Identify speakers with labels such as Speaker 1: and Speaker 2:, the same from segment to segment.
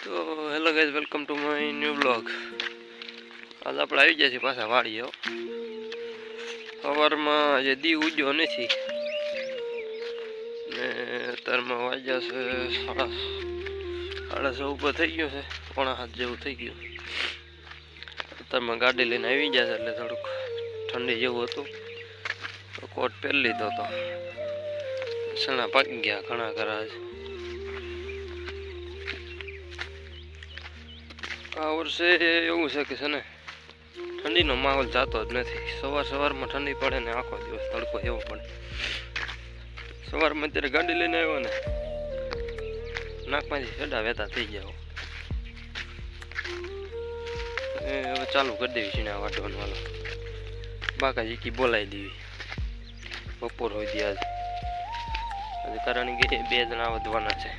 Speaker 1: તો hello guys, welcome to my new blog. આજે આપણે આવી ગયા છીએ પાછા વાડીએ. સવારમાં જે દી ઉગ્યો નથી ને અત્યારમાં વાગ્યા છે સાડા 6 ઉપર થઈ ગયો છે, 6:45 જેવું થઈ ગયું. અત્યારમાં ગાડી લઈને આવી ગયા છે એટલે થોડુંક ઠંડી જેવું હતું તો કોટ પહેરી લીધો હતો. સણા પાકી ગયા ઘણા ખરા છે. આ વર્ષે એવું છે કે છે ને ઠંડીનો માહોલ જાતો જ નથી. સવારમાં ઠંડી પડે ને આખો દિવસ તડકો એવો પડે. સવારમાં અત્યારે ગાડી લઈને આવ્યો ને નાકમાંથી સેડા વહેતા થઈ ગયા. હવે ચાલુ કરી દેવી છે ને આ વાટવાનું. વાલો બાકા જીકી બોલાવી દેવી બપોર હોય દી આજે કારણ કે 2 જણા વધવાના છે.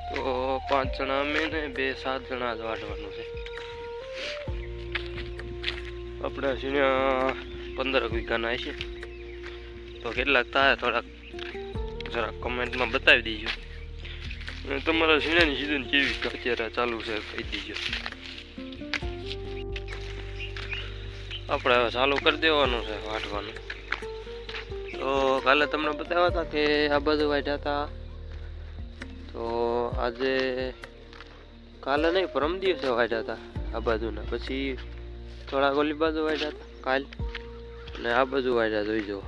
Speaker 1: તો 5 જણા અમે ને 7 જણા જ વાટવાનું છે. આપણે સીણ્યા 15 વીઘાના હશે. તો કેટલાક થાય થોડાક જરાક કમેન્ટમાં બતાવી દેજો. અને તમારા સીણાની સિઝન કેવી અત્યારે ચાલુ છે કહી દેજો. આપણે હવે ચાલુ કરી દેવાનું છે વાટવાનું. તો કાલે તમને બતાવ્યા હતા કે આ બાજુ વાટ્યા હતા. તો આજે કાલે નહીં પરમ દિવસે વાટ્યા હતા આ બાજુના. પછી થોડા ઓલી બાજુ વાટ્યા હતા કાલ અને આ બાજુ વાટ્યા જોઈ જુઓ.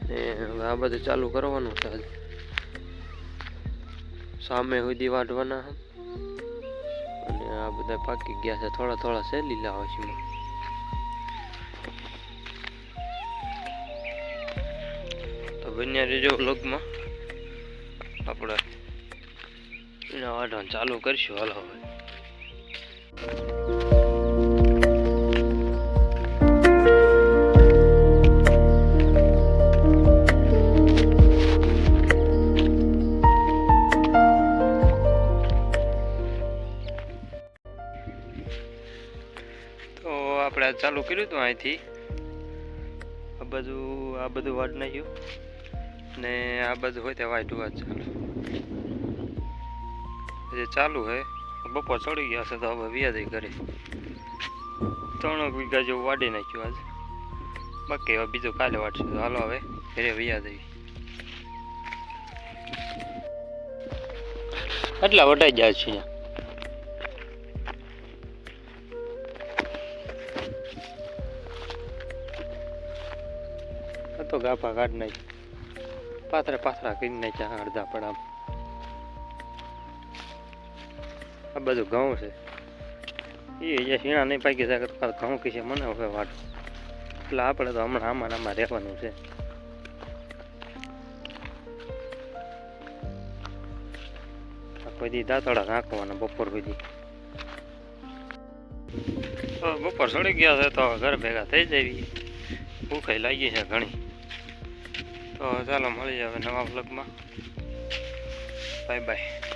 Speaker 1: ને હવે આ બધું ચાલુ કરવાનું છે આજે. સામે સુધી વાટવાના અને આ બધા પાકી ગયા છે. થોડા છે લીલા હોય છે. તો બન્યા રહેજો વ્લોગમાં. આપણે એના વાટવાનું ચાલુ કરીશું. હાલો હવે આપણે ચાલુ કર્યું હતું અહીંથી. આ બધું વાટ નાખ્યું ને આ બધું હોય ત્યાં વાટું વાત ચાલુ હે. બપોર ચડી ગયા છે તો હવે વ્યાજ કરે 3 વીઘા જેવું વાડી નાખ્યું આજે. બાકી હવે બીજું કાલે વાટશે. તો હાલો હવે ઘરે વ્યાજ આવી. એટલા વટાઈ જાય છે. તો ગાફા કાઢી નાખી પાથરા કરી નાખ્યા અડધા પડા. આ બધું ઘઉં છે. એ શીણા નહીં પાકી શકે તો ઘઉં કીશે મને હવે વાટ. એટલે આપણે તો હમણાં આમાં રહેવાનું છે. કોઈ દી દાંતડા નાખવાના બપોર સુધી. બપોર સડી ગયા છે તો ઘર ભેગા થઈ જાય. ભૂખાઈ લાગી છે ઘણી. તો ચાલો મળી જાવે નવા વ્લોગમાં. Bye bye.